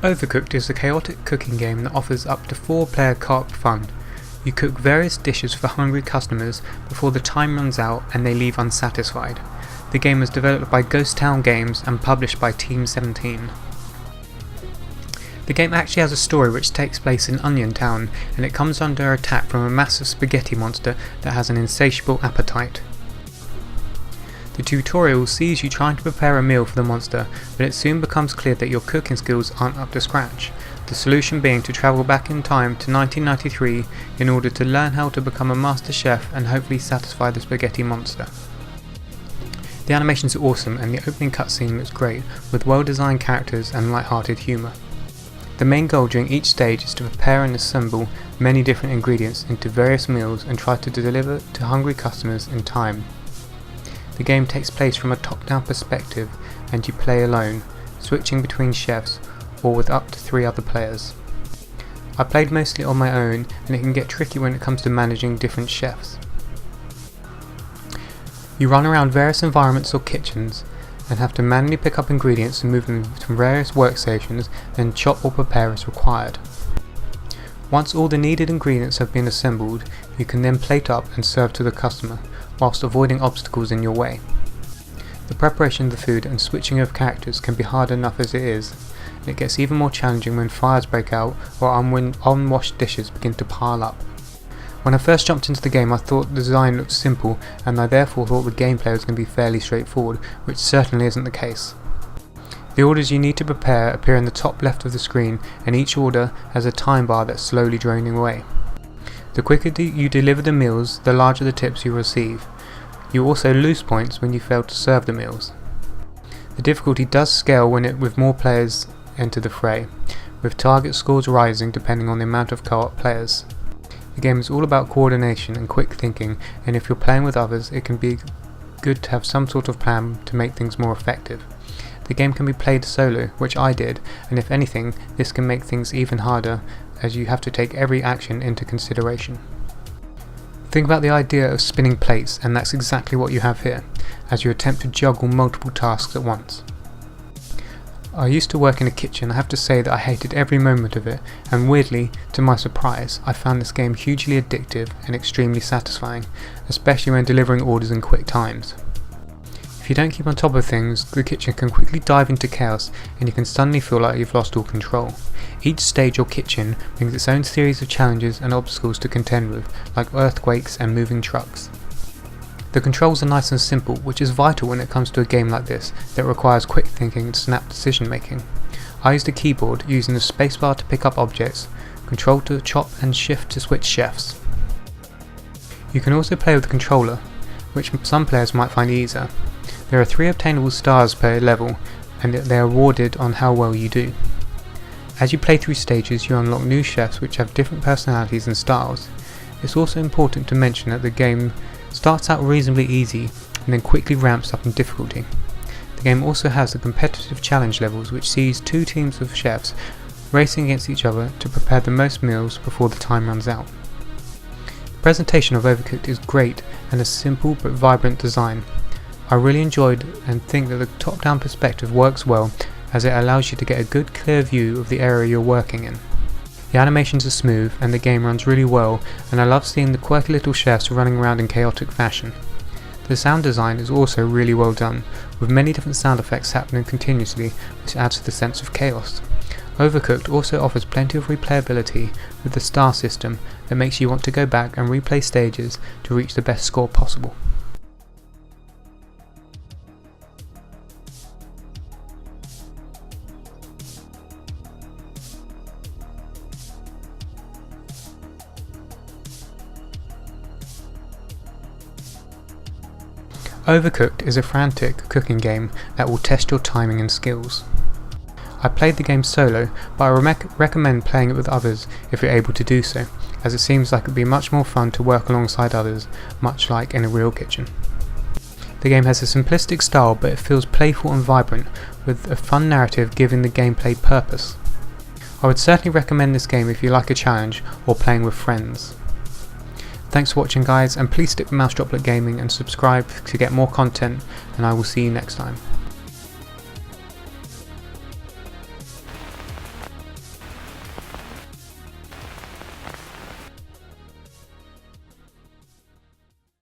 Overcooked is a chaotic cooking game that offers up to 4-player co-op fun. You cook various dishes for hungry customers before the time runs out and they leave unsatisfied. The game was developed by Ghost Town Games and published by Team 17. The game actually has a story which takes place in Onion Town, and it comes under attack from a massive spaghetti monster that has an insatiable appetite. The tutorial sees you trying to prepare a meal for the monster, but it soon becomes clear that your cooking skills aren't up to scratch, the solution being to travel back in time to 1993 in order to learn how to become a master chef and hopefully satisfy the spaghetti monster. The animations are awesome and the opening cutscene looks great, with well designed characters and light-hearted humour. The main goal during each stage is to prepare and assemble many different ingredients into various meals and try to deliver to hungry customers in time. The game takes place from a top-down perspective and you play alone, switching between chefs or with up to 3 other players. I played mostly on my own and it can get tricky when it comes to managing different chefs. You run around various environments or kitchens and have to manually pick up ingredients and move them to various workstations, then chop or prepare as required. Once all the needed ingredients have been assembled, you can then plate up and serve to the customer, whilst avoiding obstacles in your way. The preparation of the food and switching of characters can be hard enough as it is, and it gets even more challenging when fires break out or unwashed dishes begin to pile up. When I first jumped into the game, I thought the design looked simple and I therefore thought the gameplay was going to be fairly straightforward, which certainly isn't the case. The orders you need to prepare appear in the top left of the screen, and each order has a time bar that's slowly draining away. The quicker you deliver the meals, the larger the tips you receive. You also lose points when you fail to serve the meals. The difficulty does scale with more players enter the fray, with target scores rising depending on the amount of co-op players. The game is all about coordination and quick thinking, and if you're playing with others it can be good to have some sort of plan to make things more effective. The game can be played solo, which I did, and if anything this can make things even harder as you have to take every action into consideration. Think about the idea of spinning plates, and that's exactly what you have here, as you attempt to juggle multiple tasks at once. I used to work in a kitchen. I have to say that I hated every moment of it, and weirdly, to my surprise, I found this game hugely addictive and extremely satisfying, especially when delivering orders in quick times. If you don't keep on top of things, the kitchen can quickly dive into chaos and you can suddenly feel like you've lost all control. Each stage or kitchen brings its own series of challenges and obstacles to contend with, like earthquakes and moving trucks. The controls are nice and simple, which is vital when it comes to a game like this that requires quick thinking and snap decision making. I used a keyboard using the spacebar to pick up objects, control to chop and shift to switch chefs. You can also play with the controller, which some players might find easier. There are 3 obtainable stars per level, and they are awarded on how well you do. As you play through stages, you unlock new chefs which have different personalities and styles. It's also important to mention that the game starts out reasonably easy and then quickly ramps up in difficulty. The game also has the competitive challenge levels, which sees 2 teams of chefs racing against each other to prepare the most meals before the time runs out. The presentation of Overcooked is great and a simple but vibrant design. I really enjoyed and think that the top-down perspective works well, as it allows you to get a good clear view of the area you're working in. The animations are smooth and the game runs really well, and I love seeing the quirky little chefs running around in chaotic fashion. The sound design is also really well done, with many different sound effects happening continuously, which adds to the sense of chaos. Overcooked also offers plenty of replayability with the star system that makes you want to go back and replay stages to reach the best score possible. Overcooked is a frantic cooking game that will test your timing and skills. I played the game solo, but I recommend playing it with others if you're able to do so, as it seems like it would be much more fun to work alongside others, much like in a real kitchen. The game has a simplistic style, but it feels playful and vibrant, with a fun narrative giving the gameplay purpose. I would certainly recommend this game if you like a challenge or playing with friends. Thanks for watching guys, and please stick with Mouse Droplet Gaming and subscribe to get more content, and I will see you next time.